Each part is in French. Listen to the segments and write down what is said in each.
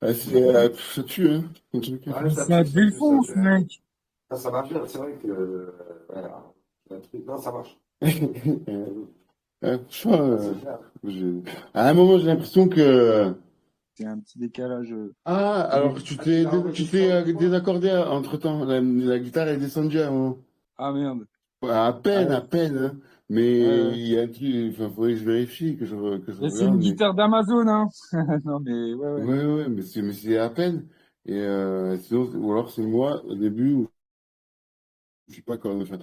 Ça tue, hein, un truc. Ouais, ça Ça tue, ça tue, ça défonce, tue. mec. Ça marche bien, c'est vrai que. Voilà. Un truc- Non, ça marche. Franchement, C'est clair. à un moment, j'ai l'impression que. C'est un petit décalage. Ah, alors Ah, tu l'as tu enregistré t'es en même temps? désaccordé entre-temps. La guitare est descendue à un moment. Ah merde. Ouais, Ah à ouais. peine, hein. Ouais, Mais ouais. il y a un truc, enfin, faudrait que je vérifie, que je Et c'est une regarde, mais. guitare d'Amazon, hein. Non, mais ouais, ouais. Ouais, mais c'est à peine. Et sinon, ou alors c'est moi, au début, où je suis pas quand même, enfin,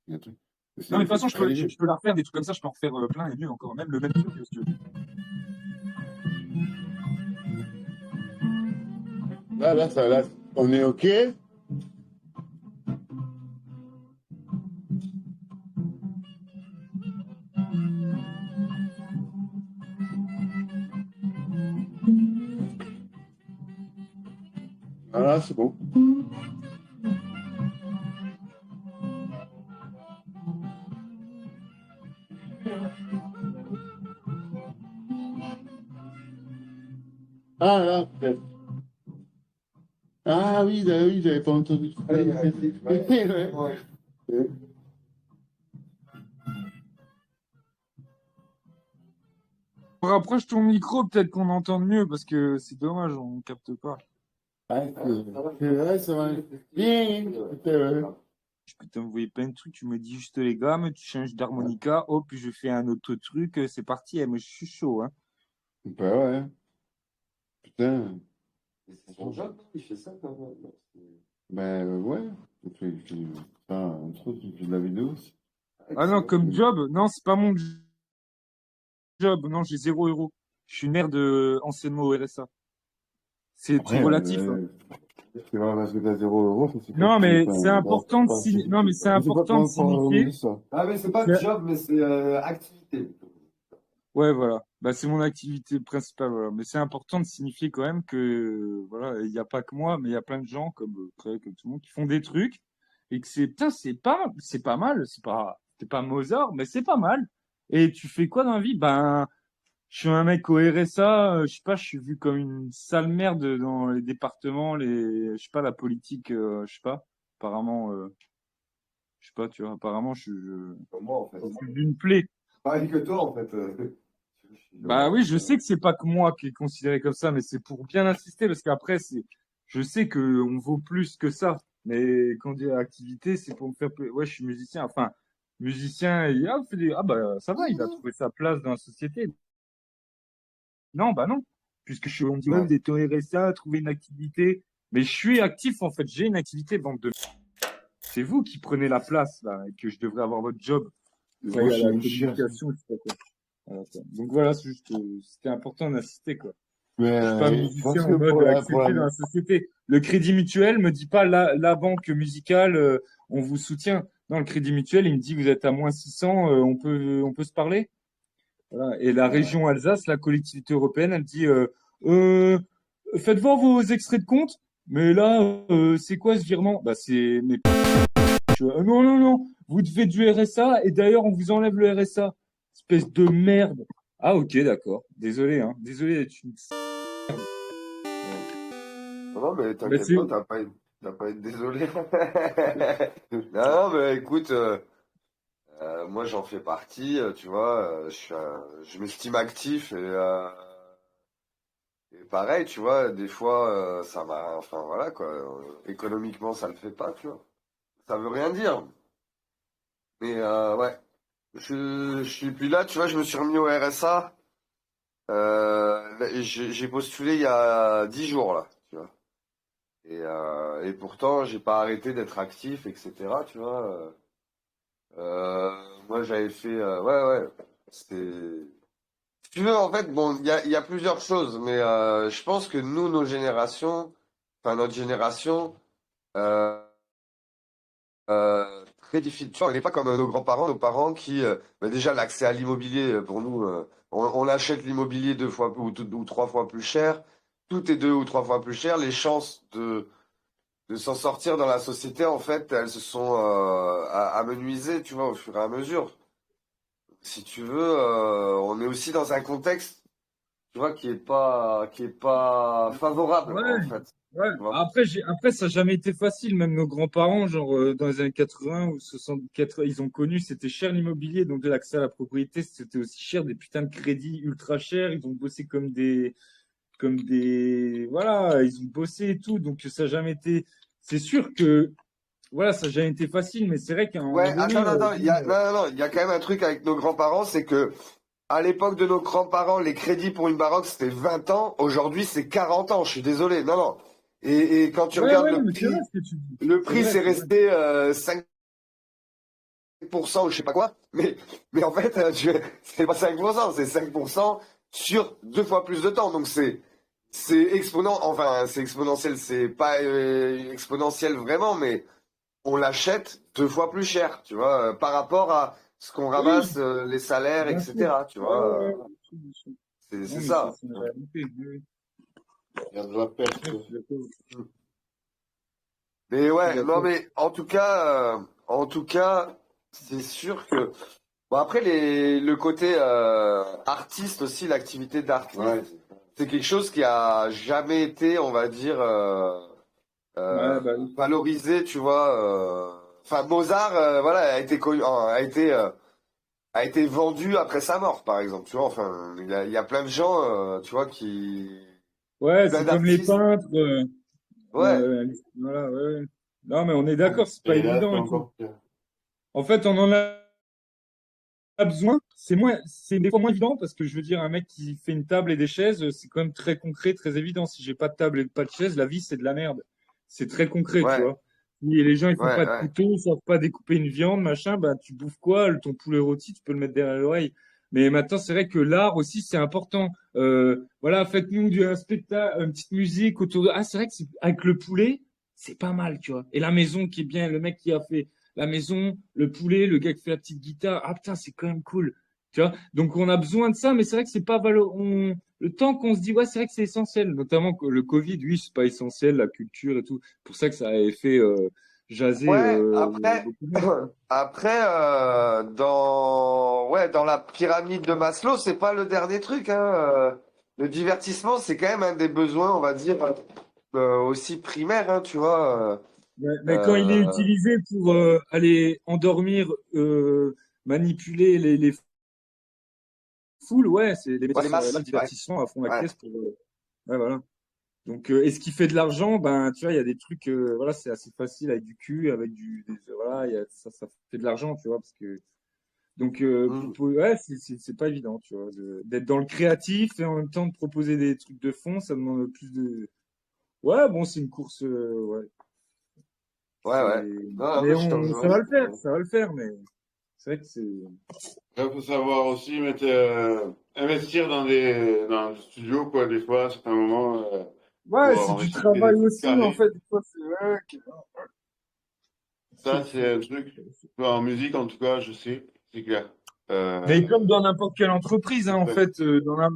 il y a un truc. Mais Non, mais de toute c'est façon, très léger. je peux la refaire, des trucs comme ça, je peux en refaire plein et mieux encore. Même le même truc, si tu veux. Là, on est OK. Voilà, c'est bon. Ah, là, peut-être. Ah oui, j'avais pas entendu. Ouais, ouais. Ouais. Ouais. Rapproche ton micro, peut-être qu'on entende mieux, parce que c'est dommage, on capte pas. Ah, ça va. Bien. Je peux t'envoyer plein de trucs, tu me dis juste les gammes, tu changes d'harmonica, hop, puis je fais un autre truc, c'est parti, moi je suis chaud, hein. Bah ouais, putain. C'est son job, non? Il fait ça quand même. Non, Bah ouais. Enfin, entre autres, il fait de la vidéo aussi. Ah non, excellent. comme job, non, c'est pas mon job, non, j'ai 0 euros. Je suis maire de anciennement au RSA. C'est tout Après, relatif, hein. c'est vrai, parce que t'as 0 euros, ça c'est pas Non, mais c'est enfin, important de non, mais c'est je sais pas important de comment on signifier. dit ça. Ah, mais c'est pas que- job, mais c'est activité. Ouais, voilà. Bah, c'est mon activité principale, voilà. Mais c'est important de signifier quand même que, voilà, il n'y a pas que moi, mais il y a plein de gens, comme, Craig, comme tout le monde, qui font des trucs, et que putain, c'est pas mal, c'est pas Mozart, mais c'est pas mal. Et tu fais quoi dans la vie? Ben, je suis un mec au RSA, je sais pas, je suis vu comme une sale merde dans les départements, je sais pas, la politique, je sais pas. Apparemment, je sais pas, tu vois, apparemment, Comme moi, en fait. je suis d'une plaie. Pareil que toi, en fait. Je suis Bah dommage. oui, je sais que c'est pas que moi qui est considéré comme ça, mais c'est pour bien insister parce qu'après, je sais que on vaut plus que ça. Mais quand on dit activité, c'est pour me faire, ouais, je suis musicien. Enfin, musicien, ah bah ça va, il a trouvé sa place dans la société. Non, bah non, puisque on me dit même Ouais. d'être au RSA, trouver une activité. Mais je suis actif en fait, j'ai une activité, bande de. C'est vous qui prenez la place là, et que je devrais avoir votre job. Moi, Travailler je à suis la une chiasse. communication, je sais pas quoi. Voilà, quoi. Donc voilà, c'est juste, c'était important d'insister quoi. Mais Je suis pas je pense musicien que en mode pour la accepté dans la société. Le Crédit Mutuel me dit pas la banque musicale, on vous soutient. Non, le Crédit Mutuel, il me dit vous êtes à moins 600, on peut se parler. Voilà. Et la ouais. région Alsace, la collectivité européenne, elle dit euh, faites voir vos extraits de compte. Mais là, c'est quoi ce virement? Bah c'est mais non non non, vous devez du RSA et d'ailleurs on vous enlève le RSA. Espèce de merde. Ah ok d'accord. Désolé hein. Désolé d'être une Ouais. Non, non, mais bah, t'inquiète c'est pas, t'as pas à être désolé. Non, non, mais écoute, moi j'en fais partie, tu vois, je m'estime actif et pareil, tu vois, des fois ça va, enfin voilà quoi, économiquement ça le fait pas, tu vois. Ça veut rien dire, mais ouais, je suis plus là, tu vois, je me suis remis au RSA, là, j'ai postulé il y a 10 jours là, tu vois. Et pourtant, j'ai pas arrêté d'être actif, etc. Tu vois. Moi, j'avais fait. Ouais, ouais. C'est. Si tu veux, en fait, bon, il y a plusieurs choses, mais je pense que nous, nos générations, enfin notre génération, euh, très difficile. Tu vois, on n'est pas comme nos grands-parents, nos parents qui, bah, déjà, l'accès à l'immobilier, pour nous, on achète l'immobilier deux fois ou trois fois plus cher. Tout est deux ou trois fois plus cher. Les chances de s'en sortir dans la société, en fait, elles se sont amenuisées, tu vois, au fur et à mesure. Si tu veux, on est aussi dans un contexte, tu vois, qui est pas favorable, ouais, en fait. ouais. Tu vois. Après, ça n'a jamais été facile. Même nos grands-parents, genre dans les années 80 ou 64, ils ont connu, c'était cher l'immobilier, donc l'accès à la propriété, c'était aussi cher, des putains de crédits ultra chers. Ils ont bossé voilà, ils ont bossé et tout, donc ça n'a jamais été. C'est sûr que, voilà, ça n'a jamais été facile, mais c'est vrai qu'à un moment Ouais, attends, donné, attends, non, non, non, il y a quand même un truc avec nos grands-parents, c'est que à l'époque de nos grands-parents, les crédits pour une baraque, c'était 20 ans. Aujourd'hui, c'est 40 ans. Je suis désolé. Non, non. Et quand tu ouais, regardes ouais, non, mais c'est vrai ce que tu dis. le C'est prix, vrai, c'est c'est vrai. resté 5% ou je sais pas quoi. Mais en fait, c'est pas 5%, c'est 5% sur deux fois plus de temps. Donc c'est exponentiel, c'est pas exponentiel vraiment, mais on l'achète deux fois plus cher, tu vois, par rapport à ce qu'on ramasse, Oui, les salaires, bien sûr. etc. Tu Ouais, ouais, vois, ouais, bien sûr, bien sûr. c'est Non, mais ça. c'est une réalité. Oui, oui. Il y a de la perte. Ouais, je suis d'accord. Mais Je suis ouais, non d'accord. mais en tout cas, c'est sûr que bon après le côté artiste aussi, l'activité d'artiste, Ouais. c'est quelque chose qui a jamais été, on va dire, Ouais, bah oui. valorisé, tu vois. Enfin, Mozart, voilà, a été vendu après sa mort, par exemple. Tu vois, enfin, il y a plein de gens, tu vois, Ouais, plein c'est comme les d'artistes. peintres. Ouais, Voilà, ouais, ouais. Non, mais on est d'accord, c'est pas Et là, c'est évident et tout. encore pire. En fait, on en a besoin. C'est des fois moins évident parce que je veux dire, un mec qui fait une table et des chaises, c'est quand même très concret, très évident. Si j'ai pas de table et pas de chaise, la vie, c'est de la merde. C'est très concret, tu ouais, vois. Et les gens, ils font ouais, pas de ouais. couteau, ils savent pas découper une viande, machin, bah, tu bouffes quoi? Ton poulet rôti, tu peux le mettre derrière l'oreille. Mais maintenant, c'est vrai que l'art aussi, c'est important. Voilà, faites-nous un spectacle, une petite musique autour de. Ah, c'est vrai que avec le poulet, c'est pas mal, tu vois. Et la maison qui est bien, le mec qui a fait la maison, le poulet, le gars qui fait la petite guitare. Ah putain, c'est quand même cool. Tu vois? Donc on a besoin de ça, mais c'est vrai que c'est pas le temps qu'on se dit ouais, c'est vrai que c'est essentiel, notamment que le Covid, oui, c'est pas essentiel, la culture et tout. Pour ça que ça avait fait jaser Ouais, après, beaucoup de monde, tu vois. après, dans la pyramide de Maslow, c'est pas le dernier truc, hein. Le divertissement, c'est quand même un des besoins, on va dire, aussi primaires, hein, tu vois. Mais quand il est utilisé pour aller endormir, manipuler les foules, ouais, c'est les médias Ouais, les sont là, le masses, ouais, divertissement à fond la ouais, caisse pour ouais, voilà. Donc, et ce qui fait de l'argent, ben, tu vois, il y a des trucs, voilà, c'est assez facile avec du cul, avec voilà, ça fait de l'argent, tu vois, parce que, donc, mm, ouais, c'est pas évident, tu vois, d'être dans le créatif et en même temps de proposer des trucs de fond, ça demande plus de, ouais, bon, c'est une course, ouais, ouais, ouais. Non, non, mais je te ça rejoins. va le faire, ça va le faire, mais C'est vrai que c'est. Il faut savoir aussi investir dans le studio, quoi, des fois, à certains moments, Ouais, pour c'est du enregistrer des travail trucs aussi, en carrés. fait. Des fois, c'est ouais, Ça, c'est un truc. En musique, en tout cas, je sais, c'est clair. mais Euh, comme dans n'importe quelle entreprise, hein, en ouais. fait,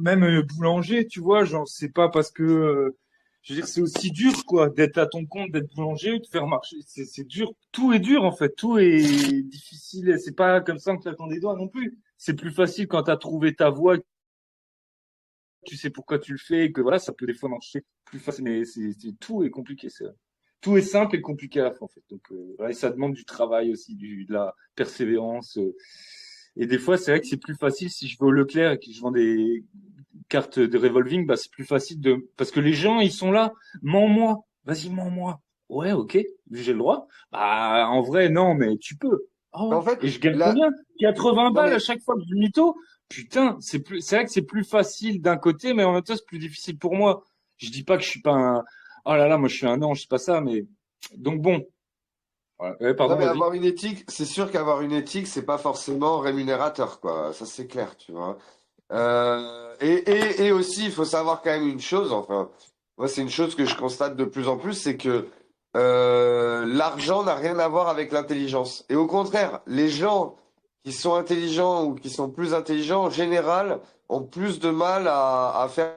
même boulanger, tu vois, genre, c'est pas parce que, je veux dire, c'est aussi dur, quoi, d'être à ton compte, d'être boulanger ou de faire marcher. C'est dur. Tout est dur, en fait. Tout est difficile. Et c'est pas comme ça en claquant des doigts non plus. C'est plus facile quand t'as trouvé ta voie, tu sais pourquoi tu le fais, et que voilà, ça peut des fois marcher plus facile. Mais tout est compliqué, c'est vrai. Tout est simple et compliqué à la fois, en fait. Donc, voilà, et ça demande du travail aussi, de la persévérance. Et des fois, c'est vrai que c'est plus facile si je vais au Leclerc et que je vends des cartes de revolving, bah, c'est plus facile parce que les gens, ils sont là. Mens-moi. Vas-y, mens-moi. Ouais, ok. J'ai le droit. Bah, en vrai, non, mais tu peux. Ah ouais. En fait, Et je gagne là, combien? 80 non balles à mais chaque fois que je mytho. Putain, c'est vrai que c'est plus facile d'un côté, mais en même temps, c'est plus difficile pour moi. Je dis pas que je suis pas un, oh là là, moi, je suis un ange, c'est pas ça, mais, donc bon. Ouais, Non, pardon, mais vas-y. avoir une éthique, c'est sûr qu'avoir une éthique, c'est pas forcément rémunérateur, quoi. Ça, c'est clair, tu vois. Et aussi, il faut savoir quand même une chose, enfin, moi, c'est une chose que je constate de plus en plus, c'est que l'argent n'a rien à voir avec l'intelligence. Et au contraire, les gens qui sont intelligents ou qui sont plus intelligents, en général, ont plus de mal à faire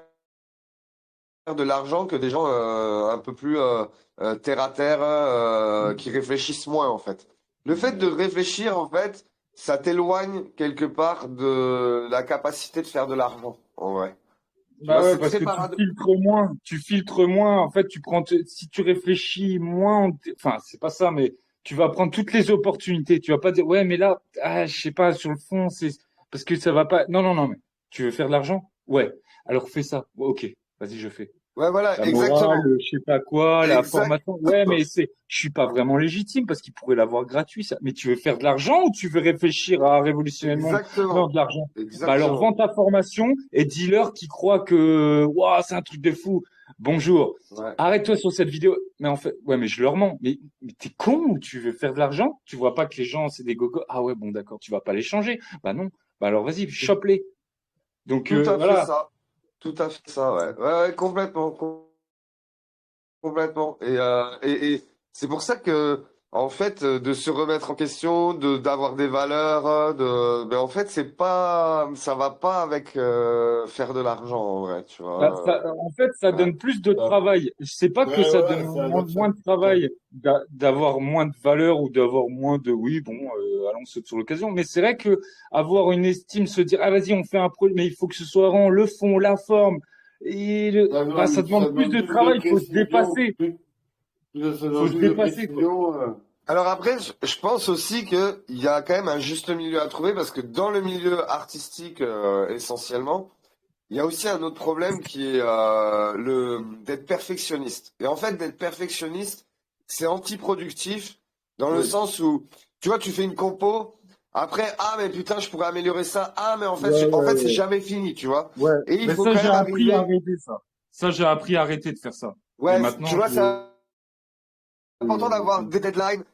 de l'argent que des gens un peu plus terre à terre, qui réfléchissent moins en fait. Le fait de réfléchir, en fait, ça t'éloigne quelque part de la capacité de faire de l'argent, en vrai. Tu Bah vois, ouais, c'est parce très que paradoxal. tu filtres moins, en fait, si tu réfléchis moins, enfin, c'est pas ça, mais tu vas prendre toutes les opportunités, tu vas pas dire, ouais, mais là, ah, je sais pas, sur le fond, c'est, parce que ça va pas, non, non, non, mais tu veux faire de l'argent? Ouais, alors fais ça. Ok, vas-y, je fais. Ouais, voilà, La morale, exactement. je sais pas quoi, la Exact. formation. Ouais, mais je suis pas vraiment légitime parce qu'il pourrait l'avoir gratuit, ça. Mais tu veux faire de l'argent ou tu veux réfléchir à révolutionner le monde? Non, Exactement. de l'argent. Bah alors vends Exactement. ta formation et dis-leur qui croient que, waouh, c'est un truc de fou. Bonjour. Ouais. Arrête-toi sur cette vidéo. Mais en fait, ouais, mais je leur mens. Mais t'es con ou tu veux faire de l'argent? Tu vois pas que les gens, c'est des gogos. Ah ouais, bon, d'accord, tu vas pas les changer. Bah non. Bah alors vas-y, chope-les. Donc, Tout à fait voilà. ça. Tout à fait ça, ouais. Ouais, ouais, complètement. Complètement. Et c'est pour ça que, en fait, de se remettre en question, d'avoir des valeurs, ben en fait, c'est pas, ça va pas avec faire de l'argent, en vrai, tu Bah, vois. en fait, ça Ouais. donne plus de Ça- travail. Je sais pas que ouais, ça donne voilà, moins de ça- travail d'avoir moins de valeur ou d'avoir moins de, oui, bon, allons saute sur l'occasion. Mais c'est vrai que avoir une estime, se dire, ah, vas-y, on fait un projet, mais il faut que ce soit rond, le fond, la forme. Bah, ça ça demande plus demande de plus de travail. Il faut se précision, dépasser. ça Faut demande se plus de dépasser, quoi. précision. Alors après, je pense aussi que il y a quand même un juste milieu à trouver parce que dans le milieu artistique, essentiellement, il y a aussi un autre problème qui est le d'être perfectionniste. Et en fait, d'être perfectionniste, c'est antiproductif dans le Oui. sens où, tu vois, tu fais une compo, après, ah mais putain, je pourrais améliorer ça. Ah mais Ouais, en ouais, fait, c'est ouais. jamais fini, tu vois. Ouais. Et il Mais faut ça, quand j'ai même appris à arriver. arrêter ça. Ça, j'ai appris à arrêter de faire ça. Et Ouais, tu maintenant, vois, c'est important d'avoir des deadlines,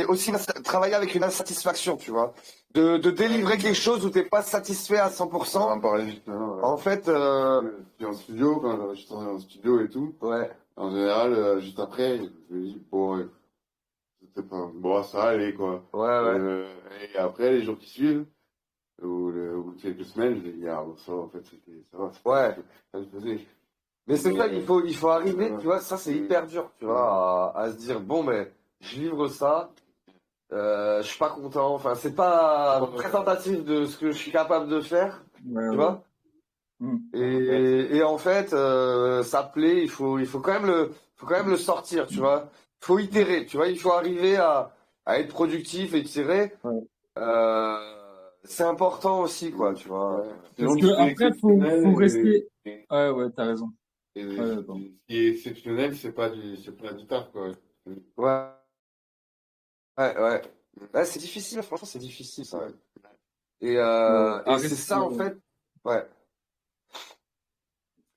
aussi travailler avec une insatisfaction, tu vois. De délivrer quelque chose où t'es pas satisfait à On 100%. en parlait justement. En fait, Puis en studio, quand j'enregistre en studio et tout, ouais, en général, juste après, je me dis, bon, c'était pas, bon, ça allait, quoi. ouais, ouais. Euh, et après, les jours qui suivent, au bout de quelques semaines, je dis, ah, bon, ça, en fait, ça va, Ouais. ça se faisait. Mais c'est ça, Mais, il faut arriver, tu vois, ça c'est euh, hyper dur, tu vois, à se dire, bon, mais je livre ça, je suis pas content, enfin, c'est pas représentatif de ce que je suis capable de faire, ouais, tu ouais. vois. Hmm. Et en fait, ça plaît, il faut quand même faut quand même le sortir, tu vois. Il faut itérer, tu vois, il faut arriver à être productif et tirer. Ouais. C'est important aussi, quoi, tu vois. ouais. Parce Sinon, que tu fais après, faut exceptionnel rester. Ouais, ouais, t'as raison. et Ouais, d'accord. ce qui est exceptionnel, c'est pas du taf, quoi. Ouais, ouais, ouais. Ouais, c'est difficile, franchement, c'est difficile, ça. Ouais. Ouais. Et c'est ça, en fait. Ouais.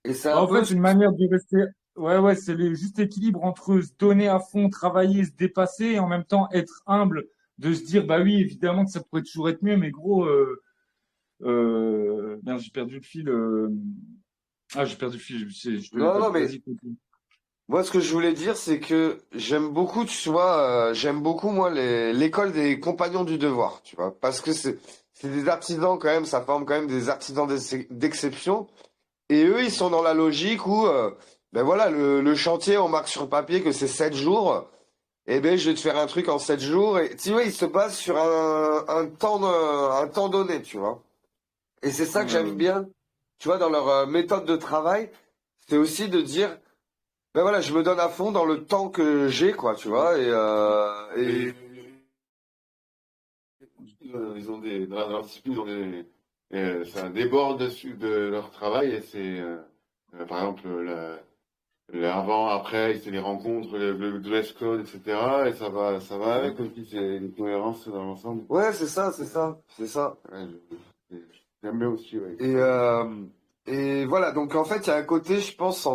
Et c'est un En peu. fait, une manière de rester. Ouais, ouais, c'est le juste équilibre entre se donner à fond, travailler, se dépasser et en même temps être humble de se dire, bah oui, évidemment que ça pourrait toujours être mieux, mais gros, merde, j'ai perdu le fil. Ah, j'ai perdu le fil, je devais Non, pas. non, mais Vas-y, continue. moi, ce que je voulais dire, c'est que j'aime beaucoup, tu vois, j'aime beaucoup, moi, l'école des compagnons du devoir, tu vois, parce que c'est des artisans quand même, ça forme quand même des artisans d'exception. Et eux, ils sont dans la logique où, ben voilà, le chantier, on marque sur le papier que c'est 7 jours. Eh ben, je vais te faire un truc en 7 jours. Et tu vois, ils se basent sur un temps donné, tu vois. Et c'est ça que Ouais, j'aime ouais. bien, tu vois, dans leur méthode de travail. C'est aussi de dire, ben voilà, je me donne à fond dans le temps que j'ai, quoi, tu vois. Et ils ont dans leur discipline, ils ont ça déborde dessus de leur travail et c'est, par exemple, avant, après, c'est les rencontres, le dress code, etc. Et ça va avec aussi, c'est une cohérence dans l'ensemble. Ouais, c'est ça, c'est ça, c'est ça. Ouais, j'aime bien aussi, ouais. Et, et voilà, donc en fait, il y a un côté, je pense,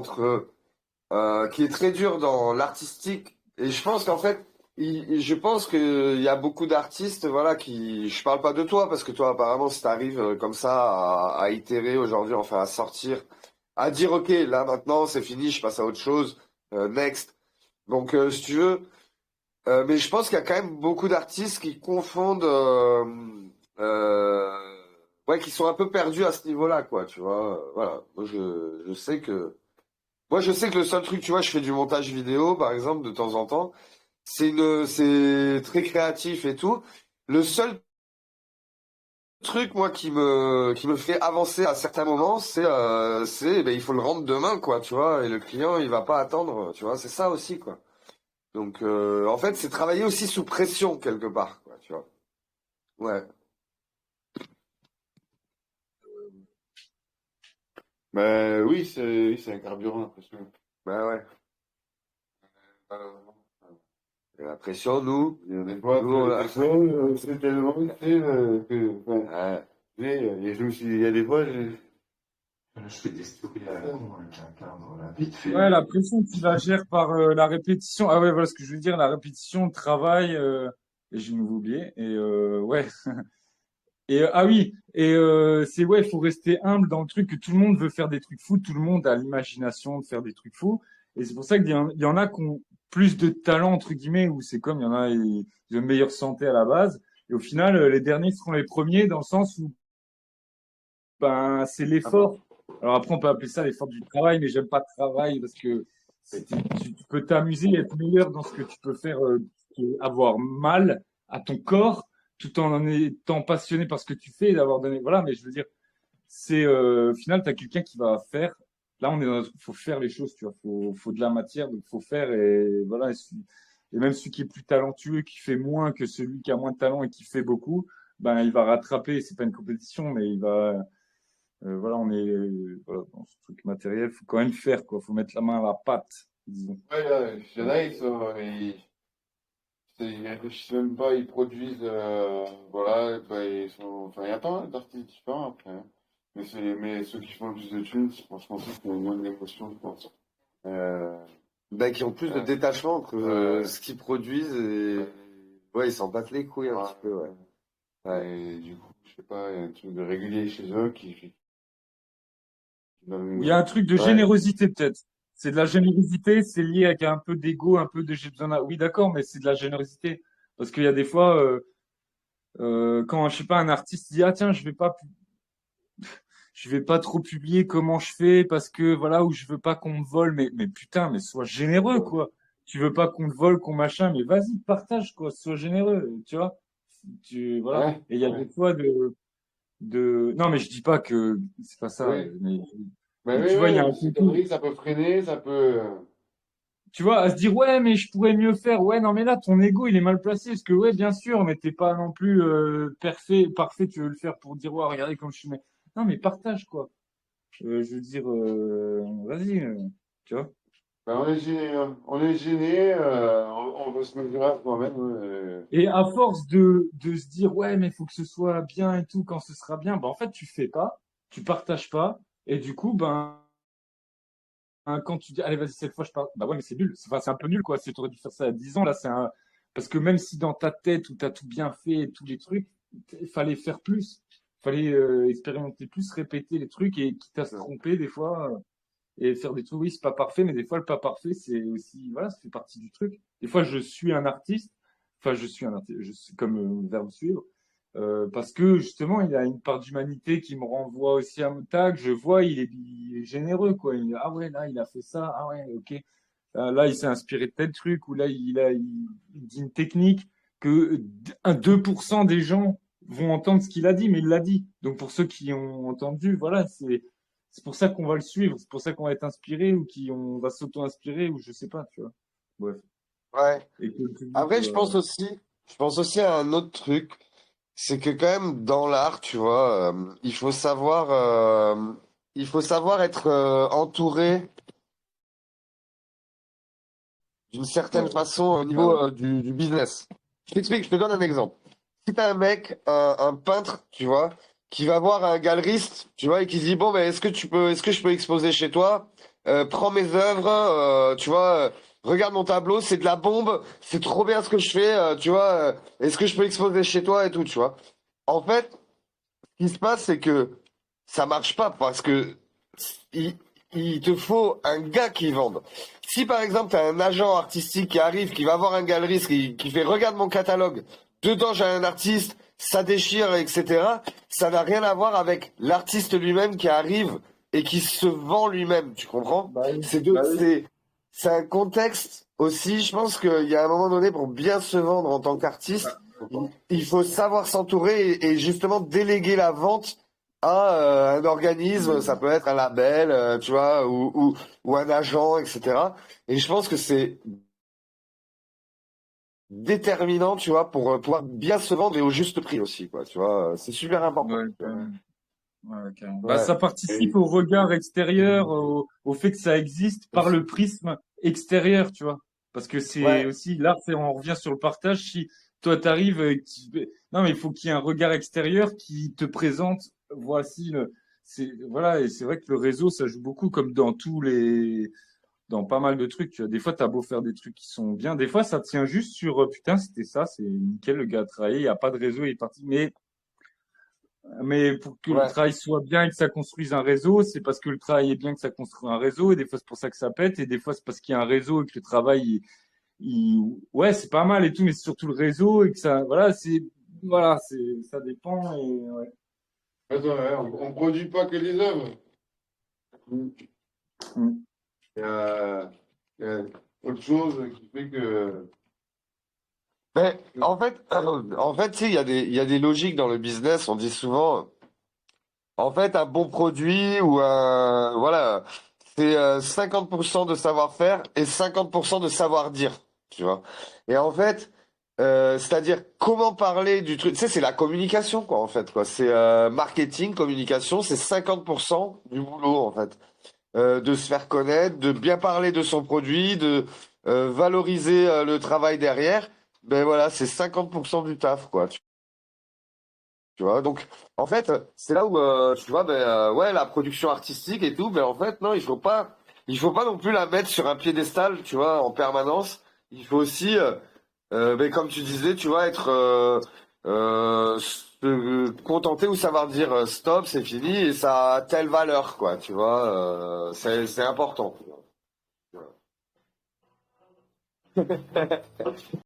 qui est très dur dans l'artistique. Et je pense qu'en fait, je pense qu'il y a beaucoup d'artistes, voilà, je parle pas de toi, parce que toi, apparemment, si t'arrives comme ça à itérer aujourd'hui, enfin, à sortir, à dire, OK, là, maintenant, c'est fini, je passe à autre chose, next. Donc, si tu veux, mais je pense qu'il y a quand même beaucoup d'artistes qui confondent, euh, ouais, qui sont un peu perdus à ce niveau-là, quoi, tu vois. Voilà. Moi, je sais que le seul truc, tu vois, je fais du montage vidéo, par exemple, de temps en temps. C'est très créatif et tout. Le seul truc, moi, qui me fait avancer à certains moments, ben, il faut le rendre demain, quoi, tu vois. Et le client, il va pas attendre, tu vois. C'est ça aussi, quoi. Donc, en fait, c'est travailler aussi sous pression, quelque part, quoi, tu vois. Ouais. Bah oui, c'est un carburant, l'impression. Ben ouais. Et la pression, nous, Il y a des fois, nous, on l'a. c'est tellement, tu sais, que, enfin, Ouais. tu sais, et je me suis, il y a des fois, Je fais des stories à la con, avec un cadre là, vite fait. Ouais, la pression, tu la gères par la répétition. Ah ouais, voilà ce que je veux dire, la répétition, le travail, et j'ai nouveau oublié. Et ouais. Et ah oui, et c'est ouais, il faut rester humble dans le truc que tout le monde veut faire des trucs fous, tout le monde a l'imagination de faire des trucs fous. Et c'est pour ça qu'il y en a qui ont plus de talent, entre guillemets, où c'est comme il y en a, ils ont une meilleure santé à la base. Et au final, les derniers seront les premiers dans le sens où ben, c'est Ah bon. l'effort. Alors après, on peut appeler ça l'effort du travail, mais j'aime pas travail parce que tu peux t'amuser et être meilleur dans ce que tu peux faire, avoir mal à ton corps, tout en étant passionné par ce que tu fais et d'avoir donné. Voilà, mais je veux dire, c'est au final, tu as quelqu'un qui va faire. Là, on est dans faut faire les choses, tu vois. Faut de la matière, donc faut faire et voilà. Et même celui qui est plus talentueux, qui fait moins que celui qui a moins de talent et qui fait beaucoup, ben il va rattraper. C'est pas une compétition, mais il va voilà, on est voilà, dans ce truc matériel, faut quand même faire, quoi. Faut mettre la main à la pâte, disons. ouais, là, il y en a, ils réfléchissent même pas, ils produisent, voilà, bah, enfin, il y a pas mal d'artistes différents après, hein. Mais ceux qui font le plus de thunes, c'est franchement ceux qui ont moins d'émotion, je pense. Euh, Ben, qui ont plus de ouais, détachement entre ouais, ce qu'ils produisent et. Ouais, ils s'en battent les couilles un ouais. petit peu, ouais. Ouais. Et du coup, je sais pas, il y a un truc de régulier chez eux qui Ou il y a donne, un truc de Ouais. générosité, peut-être. C'est de la générosité, c'est lié avec un peu d'ego, un peu de j'ai besoin Oui, d'accord, mais c'est de la générosité. Parce qu'il y a des fois, quand, je sais pas, un artiste dit, ah tiens, je vais pas trop publier comment je fais parce que voilà, ou je veux pas qu'on me vole, mais putain, mais sois généreux, quoi. Tu veux pas qu'on te vole, qu'on machin, mais vas-y, partage, quoi, sois généreux, tu vois. Voilà. ouais, Et il y a ouais. des fois non, mais je dis pas que c'est pas ça, Oui, mais oui, tu vois, il y a oui, un ces côté, conneries, ça peut freiner, ça peut, tu vois, à se dire, ouais, mais je pourrais mieux faire. Ouais, non, mais là, ton ego, il est mal placé. Parce que, ouais, bien sûr, mais t'es pas non plus parfait, tu veux le faire pour dire, ouais, regardez comme je suis. Non, mais partage, quoi. Je veux dire, vas-y, tu vois. ben, on est gêné, on veut se mesurer à soi-même, Et à force de se dire, ouais, mais il faut que ce soit bien et tout, quand ce sera bien, ben, en fait, tu fais pas, tu partages pas. Et du coup, ben, quand tu dis, allez, vas-y, cette fois, je parle. Bah ouais, mais c'est nul. C'est enfin, c'est un peu nul, quoi. Si tu aurais dû faire ça à 10 ans, là, Parce que même si dans ta tête où t'as tout bien fait, tous les trucs, il fallait faire plus. Fallait expérimenter plus, répéter les trucs et quitte à se tromper des fois et faire des trucs. Oui, c'est pas parfait, mais des fois le pas parfait, c'est aussi voilà, ça fait partie du truc. Des fois, je suis un artiste. Enfin, je suis un artiste, je suis comme verbe suivre. Parce que justement, il a une part d'humanité qui me renvoie aussi à mon tag. Je vois, il est généreux, quoi. Ah ouais, là, il a fait ça. Ah ouais, ok. Là, il s'est inspiré de tel truc, ou là, il dit une technique que 2% des gens vont entendre ce qu'il a dit, mais il l'a dit. Donc, pour ceux qui ont entendu, voilà, c'est pour ça qu'on va le suivre, c'est pour ça qu'on va être inspiré, ou on va s'auto-inspirer, ou je sais pas, tu vois. Bref. Ouais. Et que le public, Après, je pense aussi à un autre truc, c'est que quand même dans l'art, tu vois, il faut savoir être entouré d'une certaine ouais, façon au niveau du business. Je t'explique, je te donne un exemple. Si t'as un mec, un peintre, tu vois, qui va voir un galeriste, tu vois, et qui se dit, bon, ben, est-ce que je peux exposer chez toi? Prends mes œuvres, tu vois, regarde mon tableau, c'est de la bombe, c'est trop bien ce que je fais, tu vois, est-ce que je peux exposer chez toi et tout, tu vois. En fait, ce qui se passe, c'est que ça marche pas parce que il, il te faut un gars qui vende. Si par exemple, tu as un agent artistique qui arrive, qui va voir un galeriste, qui fait regarde mon catalogue, dedans j'ai un artiste, ça déchire, etc. Ça n'a rien à voir avec l'artiste lui-même qui arrive et qui se vend lui-même, tu comprends? bah oui, C'est deux, c'est un contexte aussi, je pense qu'il y a un moment donné pour bien se vendre en tant qu'artiste, il faut savoir s'entourer et justement déléguer la vente à un organisme, ça peut être un label, tu vois, ou un agent, etc. Et je pense que c'est déterminant, tu vois, pour pouvoir bien se vendre et au juste prix aussi, quoi, tu vois. C'est super important. ouais, carrément. Ouais, carrément. Bah, Ouais. ça participe au regard extérieur, au fait que ça existe par le prisme extérieur, tu vois. Parce que c'est Ouais. aussi, l'art, on revient sur le partage. Si toi t'arrives, non, mais il faut qu'il y ait un regard extérieur qui te présente, voici voilà, et c'est vrai que le réseau, ça joue beaucoup comme dans pas mal de trucs, tu vois. Des fois, t'as beau faire des trucs qui sont bien. Des fois, ça tient juste sur, putain, c'était ça, c'est nickel, le gars a travaillé, il n'y a pas de réseau, il est parti. Mais pour que le Ouais. travail soit bien et que ça construise un réseau, c'est parce que le travail est bien que ça construit un réseau. Et des fois, c'est pour ça que ça pète. Et des fois, c'est parce qu'il y a un réseau et que le travail, ouais, c'est pas mal et tout, mais c'est surtout le réseau et que ça, voilà, ça dépend. Et, ouais. Attends, ouais, on produit pas que des œuvres. Mm. Il y a autre chose qui fait que. Mais en fait, tu sais, il y a des logiques dans le business. On dit souvent, en fait, un bon produit ou voilà, c'est 50% de savoir-faire et 50% de savoir-dire, tu vois. Et en fait, c'est-à-dire comment parler du truc, tu sais, c'est la communication, quoi, en fait, quoi. C'est marketing, communication, c'est 50% du boulot, en fait. De se faire connaître, de bien parler de son produit, de valoriser le travail derrière. Ben voilà, c'est 50% du taf, quoi. Tu vois, donc en fait, c'est là où tu vois, ben ouais, la production artistique et tout, ben en fait, non, il faut pas non plus la mettre sur un piédestal, tu vois, en permanence. Il faut aussi, ben, comme tu disais, tu vois, être se contenter ou savoir dire stop, c'est fini et ça a telle valeur, quoi, tu vois, c'est important. Tu vois.